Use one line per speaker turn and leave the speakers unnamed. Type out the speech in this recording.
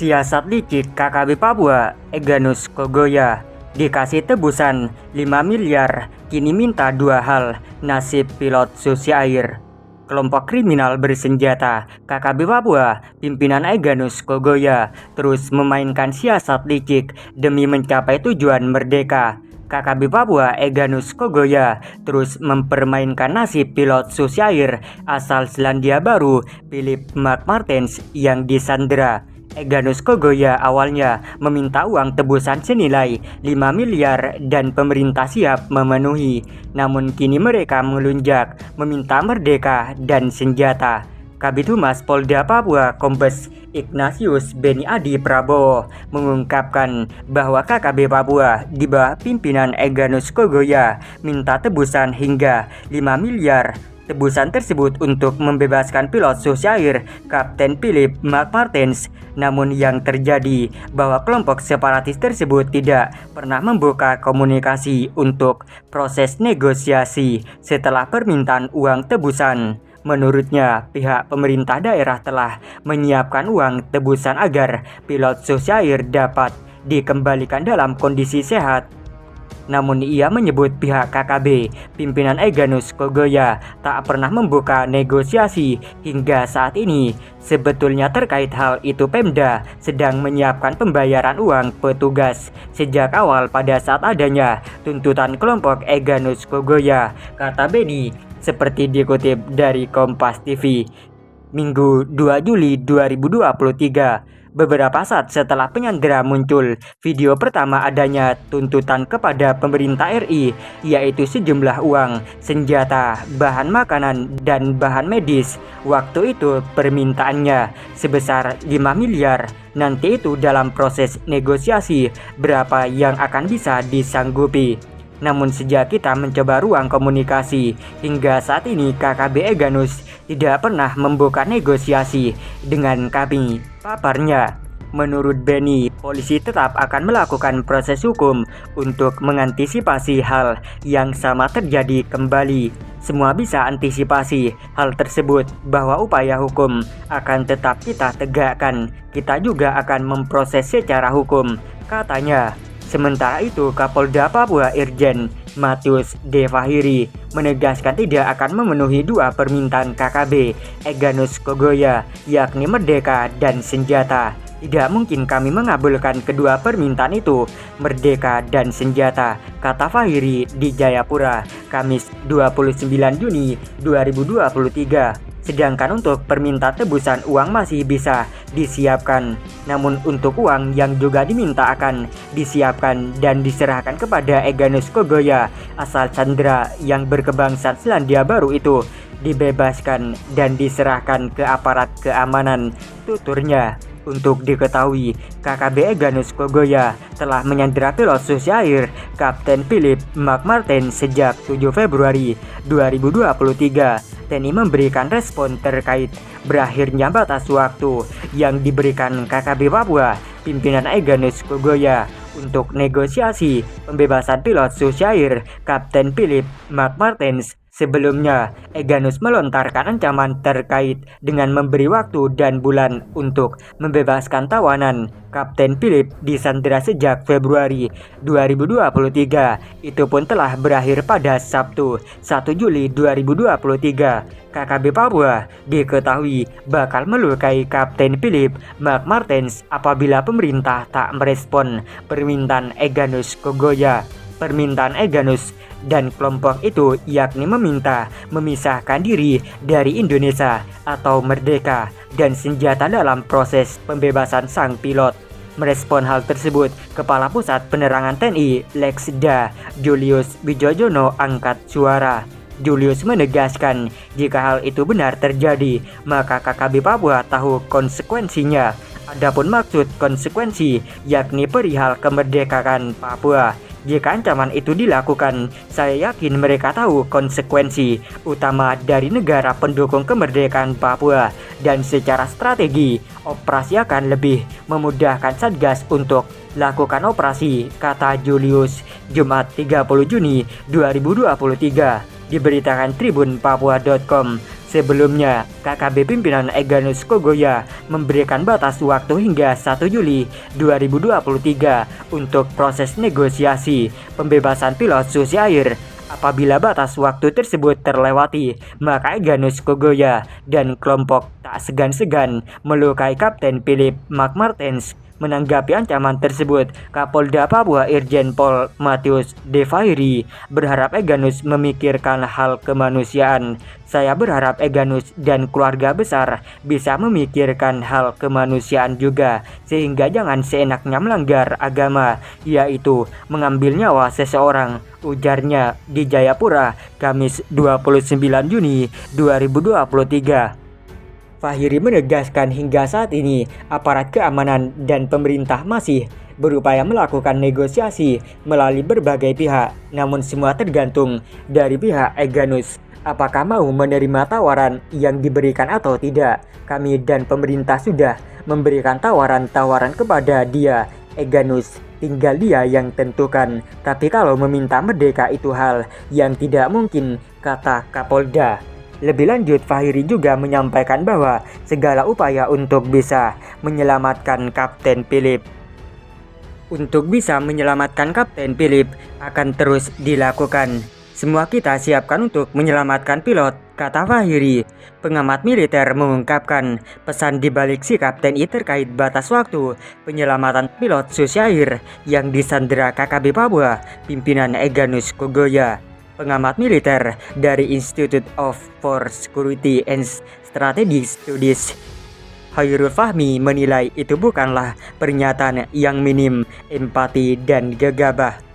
Siasat licik KKB Papua, Egyanus Kogoya, dikasih tebusan 5 miliar, kini minta 2 hal, nasib pilot Susi Air. Kelompok kriminal bersenjata KKB Papua, pimpinan Egyanus Kogoya, terus memainkan siasat licik demi mencapai tujuan merdeka. KKB Papua Egyanus Kogoya terus mempermainkan nasib pilot Susi Air asal Selandia Baru, Philip McMartens yang disandera. Egyanus Kogoya awalnya meminta uang tebusan senilai 5 miliar dan pemerintah siap memenuhi. Namun kini mereka melunjak meminta merdeka dan senjata. Kabid Humas Polda Papua Kombes Ignatius Beni Adi Prabowo mengungkapkan bahwa KKB Papua di bawah pimpinan Egyanus Kogoya minta tebusan hingga 5 miliar. Tebusan tersebut untuk membebaskan pilot Susi Air, Kapten Philip McMartens. Namun yang terjadi bahwa kelompok separatis tersebut tidak pernah membuka komunikasi untuk proses negosiasi setelah permintaan uang tebusan. Menurutnya, pihak pemerintah daerah telah menyiapkan uang tebusan agar pilot Susi Air dapat dikembalikan dalam kondisi sehat. Namun ia menyebut pihak KKB, pimpinan Egyanus Kogoya, tak pernah membuka negosiasi hingga saat ini. Sebetulnya terkait hal itu Pemda sedang menyiapkan pembayaran uang petugas sejak awal pada saat adanya tuntutan kelompok Egyanus Kogoya, kata Beni, seperti dikutip dari Kompas TV. Minggu 2 Juli 2023. Beberapa saat setelah penyandera muncul video pertama adanya tuntutan kepada pemerintah RI, yaitu sejumlah uang, senjata, bahan makanan, dan bahan medis. Waktu itu permintaannya sebesar 5 miliar. Nanti itu dalam proses negosiasi berapa yang akan bisa disanggupi. Namun sejak kita mencoba ruang komunikasi, hingga saat ini KKB Egyanus tidak pernah membuka negosiasi dengan kami, paparnya. Menurut Beni, polisi tetap akan melakukan proses hukum untuk mengantisipasi hal yang sama terjadi kembali. Semua bisa antisipasi hal tersebut bahwa upaya hukum akan tetap kita tegakkan. Kita juga akan memproses secara hukum, katanya. Sementara itu, Kapolda Papua Irjen Matius D. Fahiri menegaskan tidak akan memenuhi 2 permintaan KKB Egyanus Kogoya, yakni merdeka dan senjata. Tidak mungkin kami mengabulkan kedua permintaan itu, merdeka dan senjata, kata Fahiri di Jayapura, Kamis 29 Juni 2023. Sedangkan untuk permintaan tebusan uang masih bisa disiapkan. Namun untuk uang yang juga diminta akan disiapkan dan diserahkan kepada Egyanus Kogoya asal sandera yang berkebangsaan Selandia Baru itu dibebaskan dan diserahkan ke aparat keamanan, tuturnya. Untuk diketahui, KKB Egyanus Kogoya telah menyandera pilot Susi Air, Kapten Philip McMartens sejak 7 Februari 2023. TNI memberikan respon terkait berakhirnya batas waktu yang diberikan KKB Papua, pimpinan Egyanus Kogoya, untuk negosiasi pembebasan pilot Susi Air, Kapten Philip McMartens. Sebelumnya, Egyanus melontarkan ancaman terkait dengan memberi waktu dan bulan untuk membebaskan tawanan. Kapten Philip disandera sejak Februari 2023. Itu pun telah berakhir pada Sabtu 1 Juli 2023. KKB Papua diketahui bakal melukai Kapten Philip McMartens apabila pemerintah tak merespon permintaan Egyanus Kogoya. Permintaan Egyanus dan kelompok itu yakni meminta memisahkan diri dari Indonesia atau merdeka dan senjata dalam proses pembebasan sang pilot. Merespon hal tersebut, Kepala Pusat Penerangan TNI Leksda Julius Wijojono angkat suara. Julius menegaskan jika hal itu benar terjadi, maka KKB Papua tahu konsekuensinya. Adapun maksud konsekuensi yakni perihal kemerdekaan Papua. Jika ancaman itu dilakukan, saya yakin mereka tahu konsekuensi utama dari negara pendukung kemerdekaan Papua dan secara strategi, operasi akan lebih memudahkan Satgas untuk lakukan operasi, kata Julius, Jumat 30 Juni 2023. Diberitakan tribunpapua.com. Sebelumnya, KKB pimpinan Egyanus Kogoya memberikan batas waktu hingga 1 Juli 2023 untuk proses negosiasi pembebasan pilot Susi Air. Apabila batas waktu tersebut terlewati, maka Egyanus Kogoya dan kelompok tak segan-segan melukai Kapten Philip McMartens. Menanggapi ancaman tersebut, Kapolda Papua Irjen Pol Matius De Fahiri berharap Egyanus memikirkan hal kemanusiaan. Saya berharap Egyanus dan keluarga besar bisa memikirkan hal kemanusiaan juga, sehingga jangan seenaknya melanggar agama, yaitu mengambil nyawa seseorang, ujarnya di Jayapura, Kamis 29 Juni 2023. Fahiri menegaskan hingga saat ini aparat keamanan dan pemerintah masih berupaya melakukan negosiasi melalui berbagai pihak, namun semua tergantung dari pihak Egyanus apakah mau menerima tawaran yang diberikan atau tidak. Kami dan pemerintah sudah memberikan tawaran-tawaran kepada dia, Egyanus, tinggal dia yang tentukan. Tapi kalau meminta merdeka itu hal yang tidak mungkin, kata Kapolda. Lebih lanjut, Fahiri juga menyampaikan bahwa segala upaya untuk bisa menyelamatkan Kapten Philip akan terus dilakukan. Semua kita siapkan untuk menyelamatkan pilot, kata Fahiri. Pengamat militer mengungkapkan pesan dibalik sikap TNI terkait batas waktu penyelamatan pilot Susi Air yang disandera KKB Papua pimpinan Egyanus Kogoya. Pengamat militer dari Institute for Security and Strategic Studies, Hairul Fahmi, menilai itu bukanlah pernyataan yang minim empati dan gegabah.